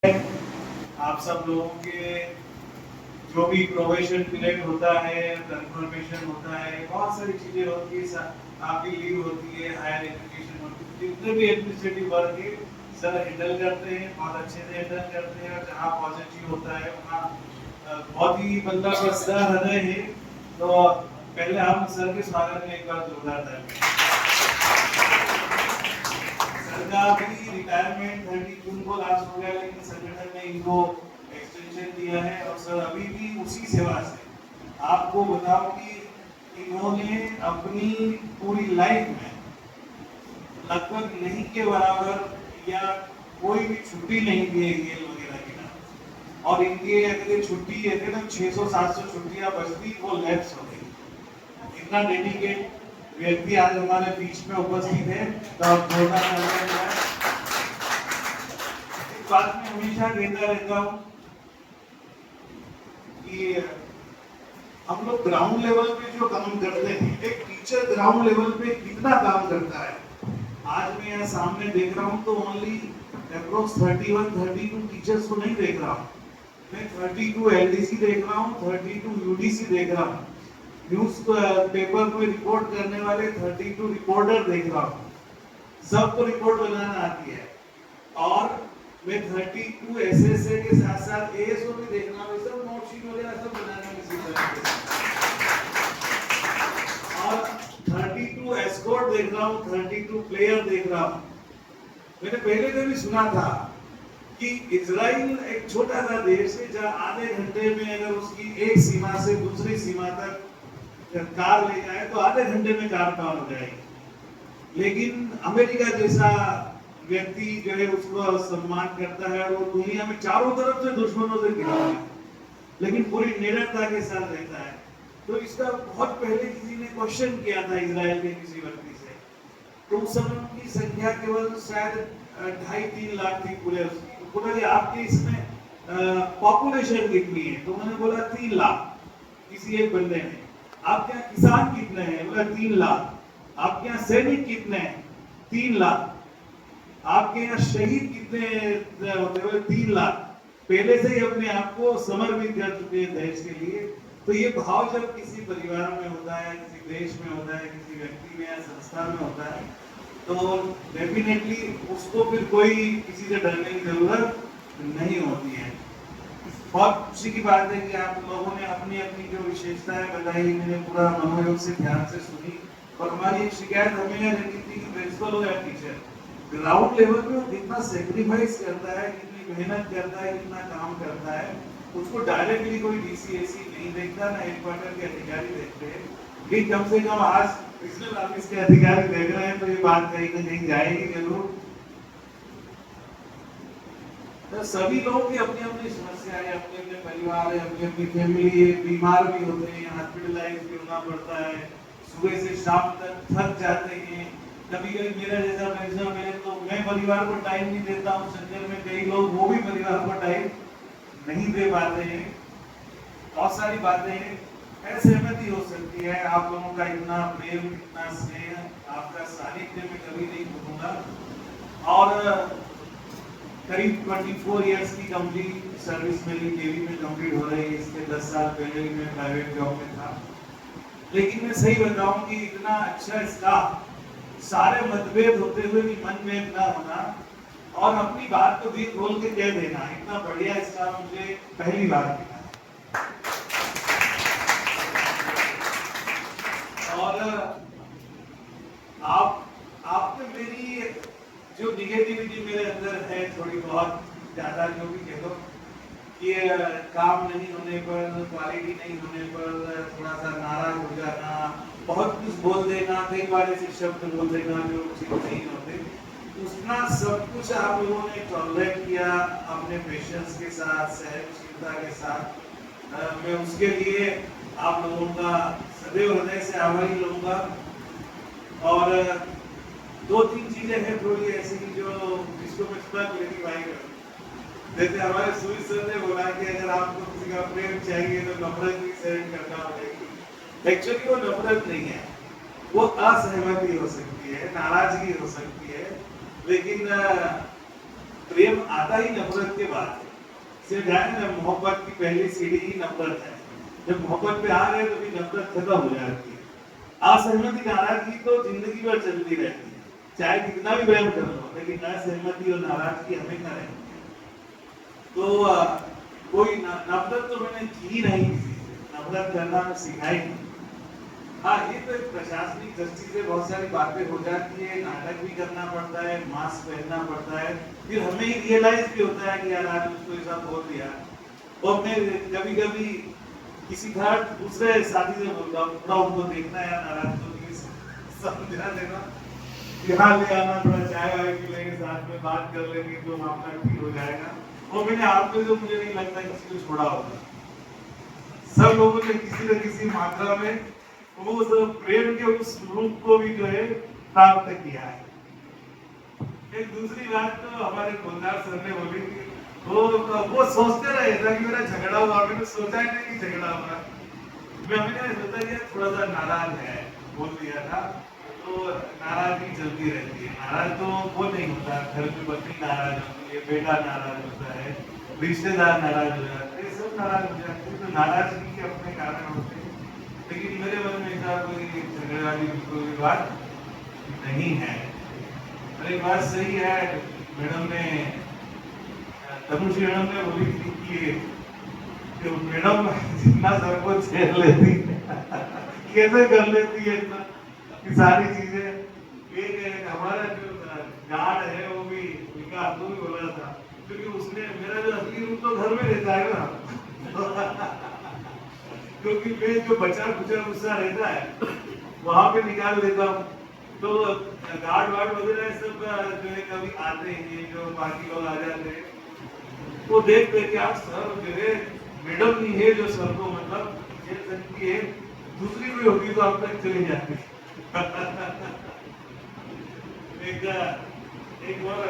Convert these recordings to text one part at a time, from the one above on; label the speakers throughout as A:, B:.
A: आप सब लोगों के जो भी प्रोबेशन पीरियड होता है, कंफर्मेशन होता है, बहुत सारी चीजें होती है, आपकी लीव होती है, हायर एजुकेशन होती है, जितने भी एडमिनिस्ट्रेटिव वर्क है सर हैंडल करते हैं, बहुत अच्छे से हैंडल करते हैं। और जहाँ पॉजिटिव होता है वहाँ बहुत ही बंदा बसदा हृदय है। तो पहले हम सर के स्वागत में एक बार जोरदार ताली। सर का भी रिटायरमेंट 30 जून को लास्ट हो गया, लेकिन संगठन ने इनको एक्सटेंशन दिया है और सर अभी भी उसी सेवा से। आपको बताओ कि इन्होंने अपनी पूरी लाइफ में लगभग नहीं के बराबर या कोई भी छुट्टी नहीं दी है खेल वगैरह के नाम। और इनके अगर छुट्टी है तो 600-700 छुट्टियां बचती वो लैप्स हो गई। इतना डेडिकेट व्यक्ति आज हमारे बीच में उपस्थित है, तो आप जोरदार तालियां। इस बात में हमेशा कहता रहता हूँ कि हम लोग ग्राउंड लेवल पे जो काम करते हैं, एक टीचर ग्राउंड लेवल पे कितना काम करता है। आज मैं यहाँ सामने देख रहा हूँ तो ओनली अप्रोक्स 31-32 टीचर्स को नहीं देख रहा हूँ, मैं 32 एलडीसी देख रहा हूँ, 32 यूडीसी देख रहा हूँ, न्यूज पेपर में रिपोर्ट करने वाले 32 रिपोर्टर देख रहा हूँ। सबको रिपोर्ट बनाना आती है। और मैं 32 एसएसए के साथ साथ एएसओ भी देख रहा हूँ, सब नोटशीट वगैरह सब बनाने में सीखा है। और 32 एस्कॉर्ट देख रहा हूँ, 32 प्लेयर देख रहा हूँ। मैंने पहले कभी सुना था कि इजराइल एक छोटा सा देश है जहाँ आधे घंटे में अगर उसकी एक सीमा से दूसरी सीमा तक कार ले जाए तो आधे घंटे में कार पार हो जाएगी। लेकिन अमेरिका जैसा व्यक्ति जो है उसको सम्मान करता है, वो दुनिया में चारों तरफ से दुश्मनों से घिरा है, लेकिन पूरी निडरता के साथ रहता है। तो इसका बहुत पहले किसी ने क्वेश्चन किया था इजराइल के किसी व्यक्ति से, तो उस समय उनकी संख्या केवल शायद 2.5-3 लाख थी पूरे। तो बोला आपके इसमें पॉपुलेशन कितनी है, तो मैंने बोला 3 लाख किसी एक बंदे ने। आपके यहाँ किसान कितने हैं, बोला 3 लाख। आपके यहाँ सैनिक कितने हैं, 3 लाख। आपके यहाँ शहीद कितने होते हुए, 3 लाख। पहले से ही अपने आप को समर्पित कर चुके हैं देश के लिए। तो ये भाव जब किसी परिवार में होता है, किसी देश में होता है, किसी व्यक्ति में या संस्था में होता है, तो डेफिनेटली उसको फिर कोई किसी से डरने की जरूरत नहीं होती है। बहुत खुशी की बात है कि आप लोगों ने अपनी अपनी जो विशेषताएं बताई, मैंने पूरा मनोयोग से ध्यान से सुनी। और हमारी एक शिकायत हमें रहती थी कि प्रिंसिपल हो या टीचर, ग्राउंड लेवल पे वो कितना सेक्रीफाइस करता है, कितनी मेहनत करता है, कितना काम करता है, उसको डायरेक्टली कोई डीसीएसी नहीं देखता, ना हेडक्वार्टर के अधिकारी देखते हैं। लेकिन कम से कम आज रीजनल ऑफिस के अधिकारी देख रहे हैं, तो ये बात कहीं ना कहीं जाएगी जरूर। तो सभी लोगों की अपनी अपनी समस्या है, अपने अपने परिवार है, अपनी अपनी फैमिली है, बीमार भी होते हैं, हॉस्पिटलाइज भी होना पड़ता है, सुबह से शाम तक थक जाते हैं। कभी कभी मेरा जैसा पेंशन है तो मैं परिवार को टाइम नहीं देता हूँ, संजय में कई लोग वो भी परिवार को टाइम नहीं दे पाते हैं। बहुत सारी बातें हैं, असहमति हो सकती है। आप लोगों का इतना प्रेम, इतना स्नेह, आपका सानिध्य में कभी नहीं भूलूंगा। और करीब 24 इयर्स की कंप्लीट सर्विस मेरी नेवी में कंप्लीट हो रही है। इसके 10 साल पहले मैं प्राइवेट जॉब में था। लेकिन मैं सही बताऊं कि इतना अच्छा स्टाफ, सारे मतभेद होते हुए भी मनभेद ना होना और अपनी बात को दिल खोल के कह देना, इतना बढ़िया स्टाफ मुझे पहली बार मिला। और आपने मेरी जो निगेटिविटी मेरे अंदर है थोड़ी बहुत ज्यादा, जो भी कह दो, कि काम नहीं होने पर, क्वालिटी नहीं होने पर थोड़ा सा नाराज हो जाना, बहुत कुछ बोल देना, कई बार ऐसे शब्द बोल देना जो उचित नहीं होते, उतना सब कुछ आप लोगों ने टॉलरेट किया अपने पेशेंस के साथ, सहनशीलता के साथ। मैं उसके लिए आप लोगों का सदैव हृदय से आभारी रहूंगा। और 2-3 चीजें हैं थोड़ी ऐसी जो जिसको मैं थोड़ा क्लेरिफाई करूं। जैसे हमारे सुमित सर ने बोला कि अगर आपको किसी का प्रेम चाहिए तो नफरत भी सहन करना पड़ेगी। एक्चुअली वो नफरत नहीं है, वो असहमति हो सकती है, नाराजगी हो सकती है, लेकिन प्रेम आता ही नफरत के बाद है। सिर्फ जाए ना, मोहब्बत की पहली सीढ़ी ही नफरत है। जब मोहब्बत पे आ गए तो भी नफरत खत्म हो जाती है। असहमति नाराजगी तो जिंदगी भर चलती रहती है, चाहे कितना भी प्रेम कर लो, लेकिन असहमति और नाराजगी हमेशा रहती है। तो कोई नफरत तो मैंने की नहीं, किसी से नफरत करना सिखा ही नहीं। हाँ, ये तो एक प्रशासनिक दृष्टि से बहुत सारी बातें हो जाती है, नाटक भी करना पड़ता है, मास्क पहनना पड़ता है, फिर हमें ही रियलाइज भी होता है कि यार आज उसको ऐसा बोल दिया। और मैं कभी कभी किसी घर दूसरे साथी से बोलता हूँ, थोड़ा उनको देखना है नाराज तो प्लीज समझा देना, यहाँ ले आना, थोड़ा चाय वाय पी लेंगे, साथ में बात कर लेंगे तो मामला ठीक हो जाएगा। और मैंने आप में तो मुझे नहीं लगता किसी को छोड़ा होगा। सब लोगों ने किसी न किसी मात्रा में वो प्रेम के उस रूप को भी जो है प्राप्त किया है। एक दूसरी बात तो हमारे गोलदार सर ने बोली थी, वो सोचते रहे था कि मेरा झगड़ा हुआ, मैंने सोचा ही नहीं कि झगड़ा हुआ। मैंने सोचा कि थोड़ा सा नाराज है, बोल दिया था, तो नाराजगी चलती रहती है। नाराज तो वो नहीं होता, घर में पत्नी नाराज होती है, बेटा नाराज होता है, रिश्तेदार नाराज हो जाते हैं, सब नाराज हो जाते हैं। तो नाराजगी के अपने कारण होते हैं, लेकिन मेरे मन में ऐसा कोई झगड़े वाली कोई बात नहीं है। अरे बात सही है, मैडम ने तनुश्री मैडम ने बोली थी कि मैडम जितना सब कुछ झेल लेती कैसे कर लेती है इतना कि सारी चीजें। एक हमारा जो गार्ड है वो भी विकास तो भी बोला था, क्योंकि उसने मेरा जो असली रूप तो घर में रहता है ना क्योंकि मैं जो बचा कुचा गुस्सा रहता है वहां पे निकाल देता हूँ। तो गार्ड वार्ड वगैरह सब जो है कभी आते हैं, जो बाकी लोग आ जाते हैं, वो देखते क्या सर जो है मैडम नहीं है जो सर को मतलब झेल सकती है, दूसरी कोई होगी तो अब तक चली जाती एक और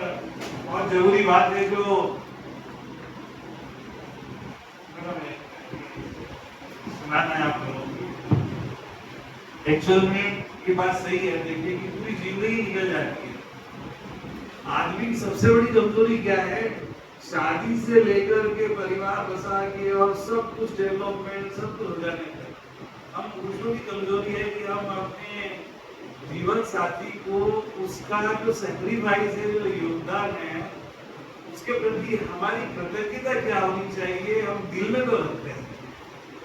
A: बहुत जरूरी बात है जो सुनाना है आप लोगों को। एक्चुअल में ये बात सही है, देखिए कि पूरी जिंदगी निकल जाती है। आदमी की सबसे बड़ी कमजोरी क्या है? शादी से लेकर के परिवार बसा के और सब कुछ डेवलपमेंट सब कुछ हो जाने तक हम पुरुषों की कमजोरी है कि हम अपने जीवन साथी को उसका जो सेक्रीफाइस है, जो योगदान है, उसके प्रति हमारी कृतज्ञता क्या होनी चाहिए, हम दिल में तो रखते हैं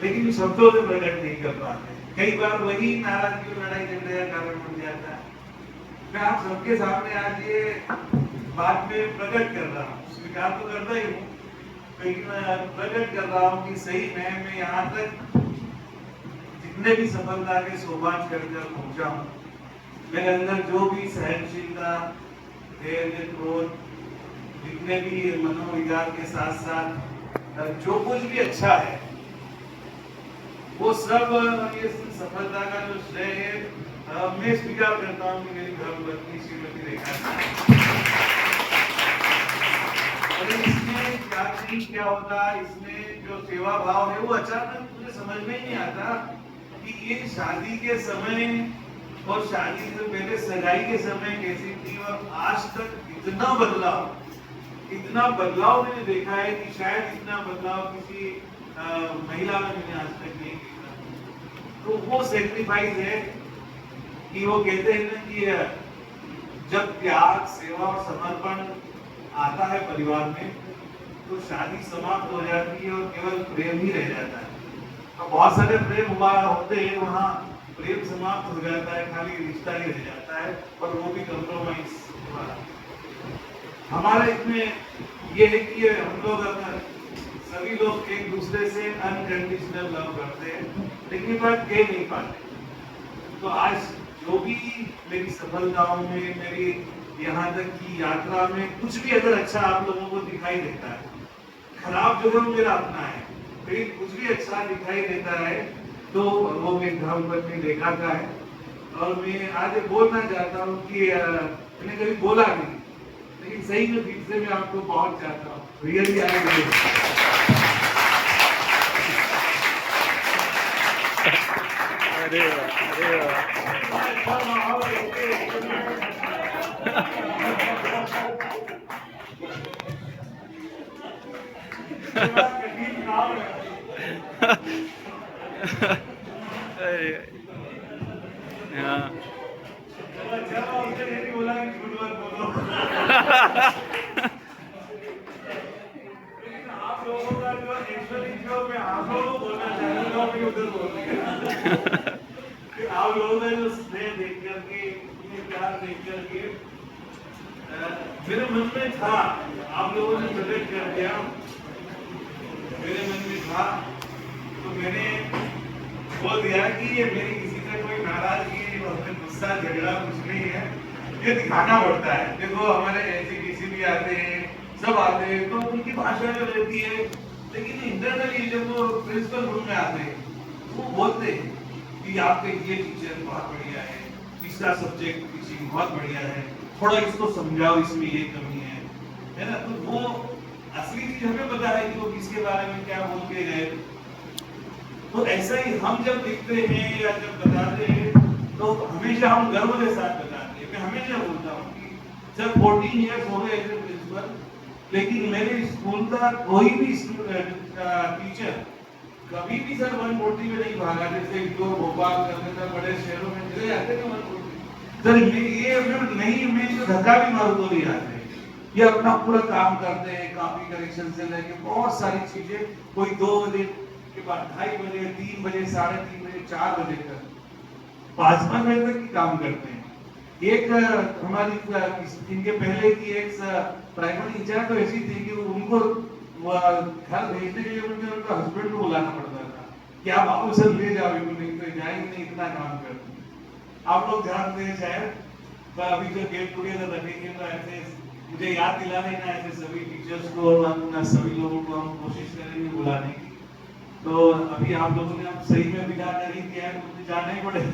A: लेकिन शब्दों से प्रकट नहीं कर पाते। कई बार वही नाराजगी लड़ाई झगड़े का कारण बन जाता है। मैं आप सबके सामने आज ये बात में प्रकट कर रहा हूँ, स्वीकार तो करता ही हूँ, लेकिन प्रकट कर रहा हूँ कि सही में मैं यहाँ तक जितने भी सफलता के सोपान चढ़कर पहुंचा हूँ, मेरे अंदर जो भी सहनशीलता, धैर्य, क्रोध, जितने भी मनोविकार के साथ साथ जो कुछ भी अच्छा है, वो सब ये सफलता का जो श्रेय है मैं स्वीकार करता हूँ कि मेरी धर्मपत्नी श्रीमती रेखा। इसमें क्या चीज क्या होता, इसमें जो सेवा भाव है वो अचानक मुझे समझ में ही नहीं आता कि ये शादी के समय और शादी से पहले सगाई के समय कैसी थी और आज तक इतना बदलाव मैंने देखा है कि शायद इतना बदलाव किसी महिला में मैंने आज तक नहीं देखा। तो वो सेक्रीफाइस है कि वो कहते हैं ना कि जब त्याग, सेवा और समर्पण आता है परिवार में तो शादी समाप्त हो जाती है और केवल प्रेम ही रह जाता है। तो बहुत सारे प्रेम हुआ होते हैं, वहाँ प्रेम समाप्त हो जाता है, खाली रिश्ता ही रह जाता है और वो भी कॉम्प्रोमाइज। हमारे इसमें ये है कि हम लोग अगर सभी लोग एक दूसरे से अनकंडीशनल लव करते हैं, लेकिन बात कह नहीं पाते। तो आज जो भी मेरी सफलताओं में, मेरी यहाँ तक की यात्रा में कुछ भी अगर अच्छा आप लोगों को दिखाई देता है, खराब जो है वो मेरा अपना है, लेकिन कुछ भी अच्छा दिखाई देता है तो वो मेरी धर्मपत्नी रेखा का है। और मैं आज बोलना चाहता हूँ कि मैंने कभी बोला नहीं, लेकिन सही में दिल से मैं आपको बहुत चाहता हूँ, रियली आई।
B: अरे वाह।
A: बड़ा कठिन काम है।
B: अरे हाँ
A: चलो उसने ये नहीं बोला कि झूठ मत बोलो। लेकिन आप लोगों का जो एक्चुअली जो मैं आप लोगों को बोलना चाहूँगा मैं उधर बोल दिया। कि आप लोगों का जो स्नेह देख करके, ये प्यार देख करके मेरे मन में था, आप लोगों ने प्रकट कर दिया, मेरे मन में था, तो मैंने बोल दिया कि ये मेरी किसी का कोई नाराजगी और गुस्सा झगड़ा कुछ नहीं है, ये दिखाना पड़ता है। देखो हमारे ऐसे किसी भी आते हैं, सब आते हैं, तो उनकी भाषा जो रहती है, लेकिन इंटरनली जब वो प्रिंसिपल रूम में आते हैं, वो बोलते हैं कि आपके ये टीचर बहुत बढ़िया है, इसका सब्जेक्ट टीचिंग बहुत बढ़िया है, थोड़ा इसको समझाओ, इसमें ये कमी है ना। तो वो असली चीज हमें पता है कि वो किसके बारे में क्या बोल के गए। तो ऐसा ही हम जब लिखते हैं या जब बताते हैं तो हमेशा हम गर्व के साथ बताते हैं। मैं हमेशा बोलता हूँ कि सर 14 ईयर्स हो गए एज ए प्रिंसिपल, लेकिन मेरे स्कूल का कोई भी टीचर कभी भी सर 140 में नहीं भागा, जैसे इंदौर भोपाल कलकत्ता बड़े शहरों में चले जाते हैं 140। सर ये अगर नहीं, मैं इसको धक्का भी मारू तो नहीं आते, ये अपना पूरा काम करते हैं, कॉपी करेक्शन से लेके बहुत सारी चीजें। कोई 2 बजे के बाद 2:30 बजे, 3 बजे, 3:30 बजे, 4 बजे तक 5-5 बजे तक ही काम करते हैं। एक हमारी इनके पहले की एक प्राइमरी टीचर तो ऐसी थी कि उनको घर भेजने के लिए उनका हस्बैंड को बुलाना पड़ता था कि आप वापस सर ले जाओ, नहीं तो जाएंगे नहीं, इतना काम करते हैं। आप लोग जानते हैं शायद, तो अभी जो गेट टुगेदर रखेंगे तो ऐसे मुझे याद दिला देना, ऐसे सभी टीचर्स को और सभी लोगों को हम कोशिश करेंगे बुलाने की। तो अभी आप लोगों ने अब सही में विदा नहीं किया है, मुझे जाना ही पड़ेगा।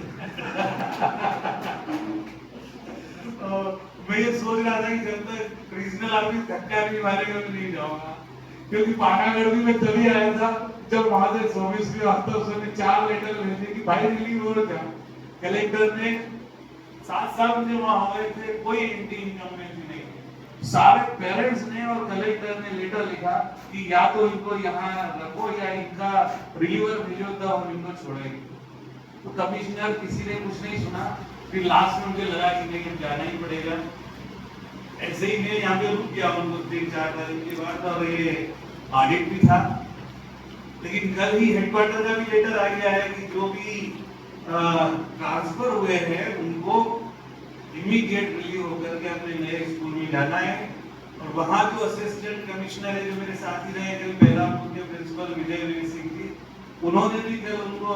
A: मैं ये सोच रहा था कि जब तक रीजनल ऑफिस धक्का नहीं मारेगा मैं नहीं जाऊंगा, क्योंकि पानागढ़ भी मैं तभी आया था जब वहां से सोमेश्वरी वास्तव सर ने 4 लेटर भेजे कि भाई रिलीव हो रहा था। कलेक्टर ने 7 साल मुझे वहां हुए थे, कोई एंटी इनकम्बेंसी नहीं, सारे पेरेंट्स ने और कलेक्टर ने लेटर लिखा कि या तो इनको यहाँ रखो या इनका रिलीवर भेजो तो हम इनको छोड़ेंगे। तो कमिश्नर किसी ने कुछ नहीं सुना, फिर लास्ट में मुझे लगा कि नहीं जाना ही पड़ेगा। ऐसे ही मैं यहाँ पे रुक गया उनको 3-4 दिन के बाद, और ये ऑडिट भी था। लेकिन कल ही हेडक्वार्टर का भी लेटर आ गया है कि जो भी ट्रांसफर हुए हैं उनको इमीडिएट रिलीव होकर के अपने नए स्कूल में जाना है। और वहाँ जो असिस्टेंट कमिश्नर है, जो मेरे साथी रहे, कल बहरामपुर के प्रिंसिपल विजय सिंह जी, उन्होंने भी कल उनको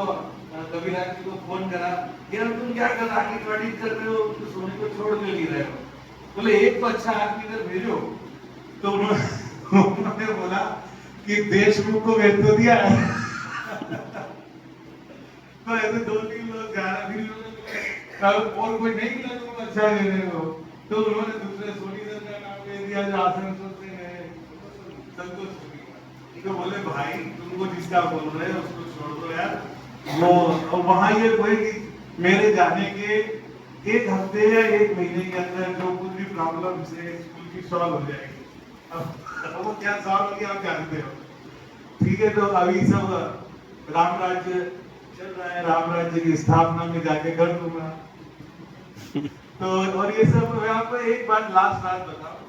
A: कबीरा जी को फोन करा, यार तुम क्या कर आगे ऑडिट कर रहे हो, तो सोने को छोड़ क्यों नहीं रहे हो? बोले एक तो अच्छा आदमी इधर भेजो। तो उन्होंने बोला कि देशमुख को भेज तो दिया है। तो ऐसे 2-3 लोग जा रहे, और कोई नहीं मिला तो अच्छा दे रहे हो, तो उन्होंने दूसरे सोनी सर का नाम दे दिया जो आसनसोल से है, संतोष सोनी। तो बोले भाई तुमको जिसका बोल रहे हो उसको छोड़ दो यार। वो और वहाँ ये कोई कि मेरे जाने के 1 हफ्ते या 1 महीने के अंदर जो कुछ भी प्रॉब्लम है स्कूल की सॉल्व हो जाएगी। अब वो क्या सॉल्व होगी आप जानते हो, ठीक है। तो अभी सब राम राज्य चल रहा है, राम राज्य की स्थापना में जाके कर दूंगा। तो और ये सब मैं आपको एक बात लास्ट बात बताऊं,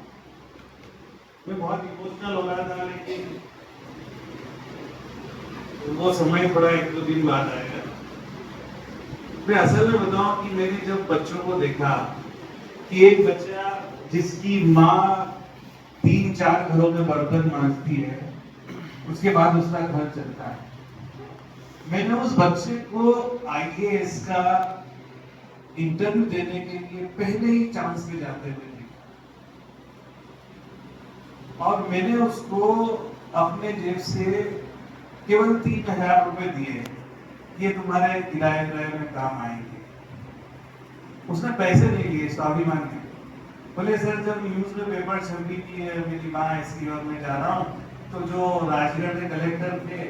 A: मैं बहुत इमोशनल हो रहा था, लेकिन वो समय थोड़ा 1-2 दिन बाद आएगा। मैं असल में बताऊं कि मैंने जब बच्चों को देखा कि एक बच्चा जिसकी माँ 3-4 घरों में बर्तन मांजती है, उसके बाद उसका घर चलता है, मैंने उस बच्चे को IAS का इंटरव्यू देने के लिए पहले ही चांस पे जाते हुए देखा, और मैंने उसको अपने जेब से केवल 3000 रुपए दिए, ये तुम्हारे किराए में काम आएंगे। उसने पैसे नहीं लिए, स्वाभिमान के। बोले सर जब न्यूज में पेपर छपी की है मेरी माँ ऐसी और मैं जा रहा हूँ, तो जो राजगढ़ के कलेक्टर थे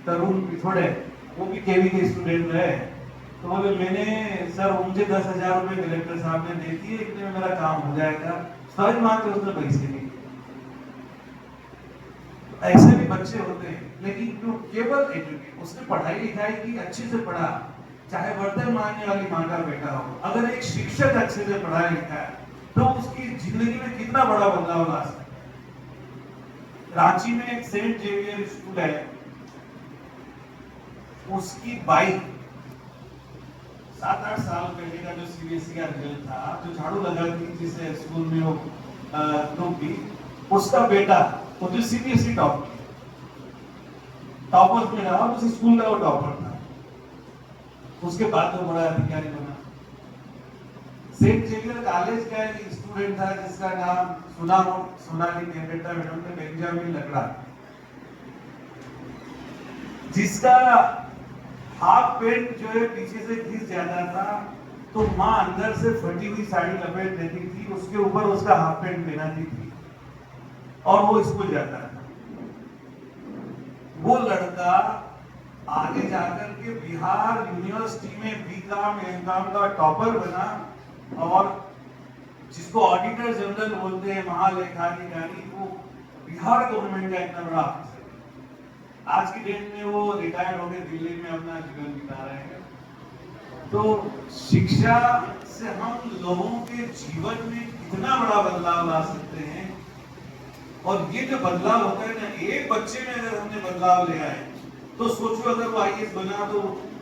A: तरुण पिथोड़े, वो भी केवी के स्टूडेंट रहे, तो बोले मैंने सर मुझे 10,000 रुपए कलेक्टर साहब ने दे दिए, इतने में मेरा काम हो जाएगा। स्वाभिमान के उसने पैसे नहीं। ऐसे भी बच्चे होते हैं, लेकिन जो केवल एजुकेट, उसने पढ़ाई लिखाई की, अच्छे से पढ़ा, चाहे बर्तन मांगने वाली माँ का बेटा हो, अगर एक शिक्षक अच्छे से पढ़ा लिखा है तो उसकी जिंदगी में कितना बड़ा बदलाव ला सकता है। रांची में एक सेंट जेवियर स्कूल है, उसकी बाइक 7-8 साल पहले का जो सीबीएसई का रिजल्ट था, जो झाड़ू लगा थी जिसे स्कूल में वो टोपी, उसका बेटा वो जो सीबीएसई टॉपर में रहा, उस स्कूल का वो टॉपर था, उसके बाद वो बड़ा अधिकारी बना। सेंट जेवियर कॉलेज का एक स्टूडेंट था जिसका नाम सुना हो, सोनाली नेम्रेटा मैडम ने, बेंजामिन लकड़ा, जिसका हाफ पेंट जो है पीछे से घिस जाता था, तो माँ अंदर से फटी हुई साड़ी लपेट देती थी, उसके ऊपर उसका हाफ पेंट पहनाती थी और वो स्कूल जाता था। वो लड़का आगे जाकर के बिहार यूनिवर्सिटी में बीकॉम एमकॉम का टॉपर बना, और जिसको ऑडिटर जनरल बोलते हैं, महालेखाधिकारी, वो बिहार गवर्नमेंट का इतना बड़ा ऑफिसर। आज की डेट में वो रिटायर्ड होकर दिल्ली में अपना जीवन बिता रहे हैं। तो शिक्षा से हम लोगों के जीवन में कितना बड़ा बदलाव ला सकते हैं, और ये जो बदलाव होता है ना, एक बच्चे में अगर हमने बदलाव ले आए तो सोचो अगर वो आईएएस बना तो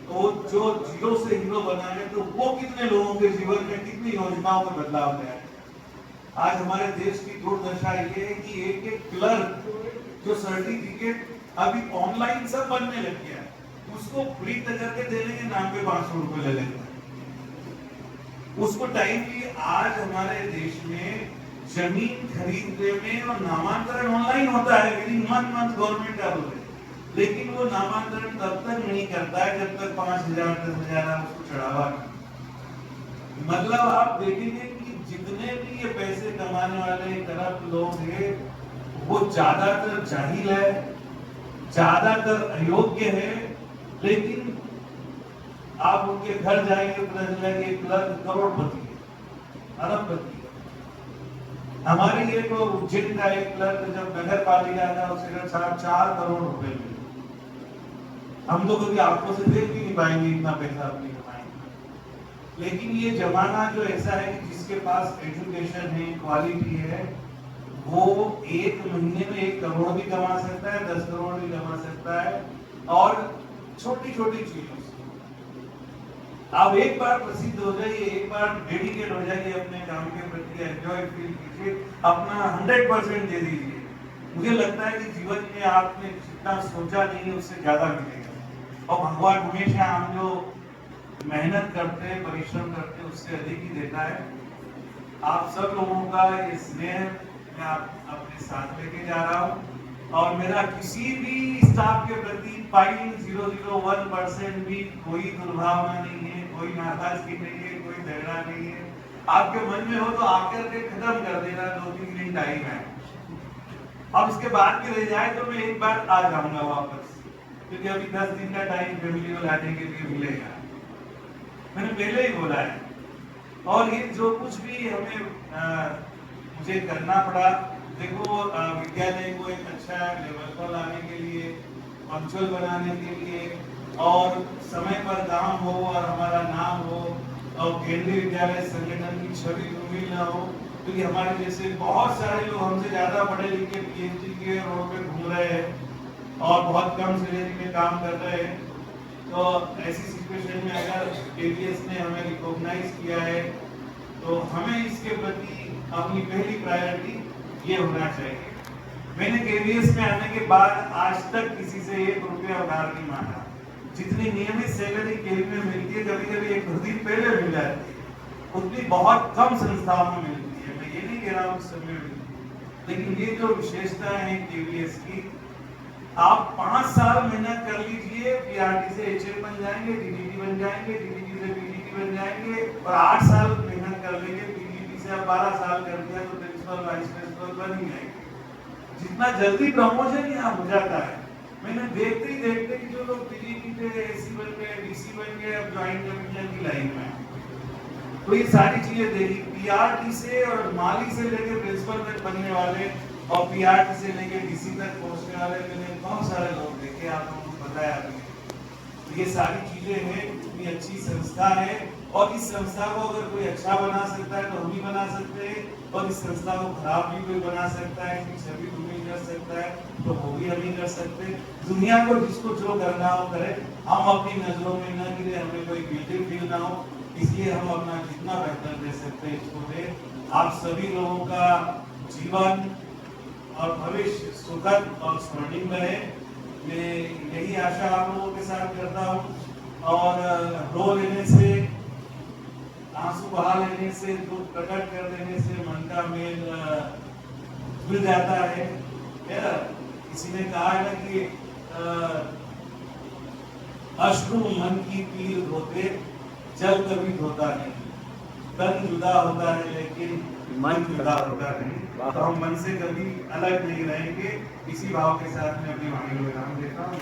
A: वो जो जीरो से हीरो बना है, तो वो कितने लोगों के जीवन में कितनी योजनाओं में बदलाव ले आए। आज हमारे देश की दुर्दशा ये है कि एक एक क्लर्क जो सर्टिफिकेट अभी ऑनलाइन सब बनने लग गया है, उसको प्रिंट करके देने के नाम पे 500 रुपए ले लेते हैं। उसको टाइमली आज हमारे देश में जमीन खरीदने में और नामांतरण ऑनलाइन होता है, विदिन 1 मंथ गवर्नमेंट कर रही है, लेकिन वो नामांतरण तब तक नहीं करता है जब तक 5,000 10,000 आप उसको चढ़ावा। मतलब आप देखेंगे कि जितने भी ये पैसे कमाने वाले करप्ट लोग हैं, वो ज्यादातर जाहिल है, ज्यादातर अयोग्य है, लेकिन आप उनके घर जाएंगे पता चलेगा क्लर्क करोड़पति है, अरबपति है। हमारे ये तो उज्जैन का एक क्लर्क जब नगर पालिका था, उसे 4 करोड़ रुपए मिले। हम तो कभी आपको से देख भी नहीं पाएंगे इतना पैसा अपनी कमाएंगे। लेकिन ये जमाना जो ऐसा है कि जिसके पास एजुकेशन है, क्वालिटी है, वो एक महीने में 1 करोड़ भी कमा सकता है, 10 करोड़ भी कमा सकता है, और छोटी छोटी चीजों से आप एक बार प्रसिद्ध हो जाइए, एक बार डेडिकेट हो जाइए अपने काम के प्रति, एंजॉय फील कीजिए, अपना 100% दे दीजिए। मुझे लगता है कि जीवन में आपने जितना सोचा नहीं है उससे ज्यादा मिलेगा, और भगवान हमेशा हम जो मेहनत करते हैं, परिश्रम करते हैं, उससे अधिक ही देता है। आप सब लोगों का ये स्नेह मैं अपने साथ लेके जा रहा हूँ, और मेरा किसी भी स्टाफ के प्रति 0.001% भी कोई दुर्भावना नहीं है, कोई नाराजगी नहीं है, कोई झगड़ा नहीं है। आपके मन में हो तो आकर के खत्म कर देना, 2-3 दिन टाइम है। अब इसके बाद भी रह जाए तो मैं एक बार आ जाऊंगा वापस, क्योंकि अभी 10 दिन का टाइम फैमिली को लाने के लिए मिलेगा, मैंने पहले ही बोला है। और ये जो कुछ भी हमें मुझे करना पड़ा, देखो विद्यालय को एक अच्छा लेवल पर लाने के लिए, पंक्चुअल बनाने के लिए, और समय पर काम हो और हमारा नाम हो, और केंद्रीय विद्यालय संगठन की छवि धूमिल ना हो, क्योंकि हमारे जैसे बहुत सारे लोग हमसे ज्यादा पढ़े लिखे पीएचडी के रोड पे घूम रहे हैं और बहुत कम सैलरी में काम कर रहे हैं। तो ऐसी सिचुएशन में अगर केवीएस ने हमें रिकॉग्नाइज किया है, तो हमें इसके प्रति अपनी पहली प्रायोरिटी ये होना चाहिए। मैंने केवीएस में आने के बाद आज तक किसी से 1 रुपया उधार नहीं मांगा। जितनी नियमित सैलरी केवी में मिलती है, कभी कभी 1-2 दिन पहले मिल जाती है, उतनी बहुत कम संस्थाओं में मिलती है। मैं ये नहीं कह रहा हूँ समय में, लेकिन ये जो विशेषता है केवीएस की, आप 5 साल मेहनत कर लीजिए, पीआरटी से एचएम बन जाएंगे, डीडीटी बन जाएंगे, डीडीटी से पीडीटी बन जाएंगे, और 8 साल मेहनत कर लेंगे, पीडीटी से आप 12 साल कर दिया तो प्रिंसिपल वाइस प्रिंसिपल बन ही जाएंगे। जितना जल्दी प्रमोशन यहाँ हो जाता है, मैंने देखते ही देखते कि जो लोग पीडीटी से एसी बन गए, डीसी बन गए, अब ज्वाइंट कमीशन की लाइन में। तो ये सारी चीजें देखी, पीआरटी से और माली से लेकर प्रिंसिपल तक बनने वाले और पीआरटी से लेके डीसी तक पहुंचने वाले मैंने बहुत सारे लोग देखे, आप लोगों को बताया अभी। ये सारी चीजें हैं, इतनी अच्छी संस्था है, और इस संस्था को अगर कोई अच्छा बना सकता है तो हम भी बना सकते हैं, और इस संस्था को खराब भी कोई बना सकता है, इसकी छवि भी कर सकता है, तो वो भी हम ही कर सकते हैं। दुनिया को जिसको जो करना हो करे, हम अपनी नजरों में न गिरे, हमें कोई गिल्टी फील ना हो, इसलिए हम अपना जितना बेहतर दे सकते हैं इसको दे। आप सभी लोगों का जीवन और भविष्य सुखद और स्वर्णिम रहे, मैं यही आशा आप लोगों के साथ करता हूँ। और रो लेने से, आंसू बहा लेने से, दुख प्रकट कर देने से मन का मेल धुल जाता है। किसी ने कहा है ना कि अश्रु मन की पीर धोते, जल कभी धोता नहीं। तन जुदा होता है लेकिन मन जुदा होता नहीं। तो हम मन से कभी अलग नहीं रहेंगे। इसी भाव के साथ मैं अपनी वाणी को विराम देता हूँ।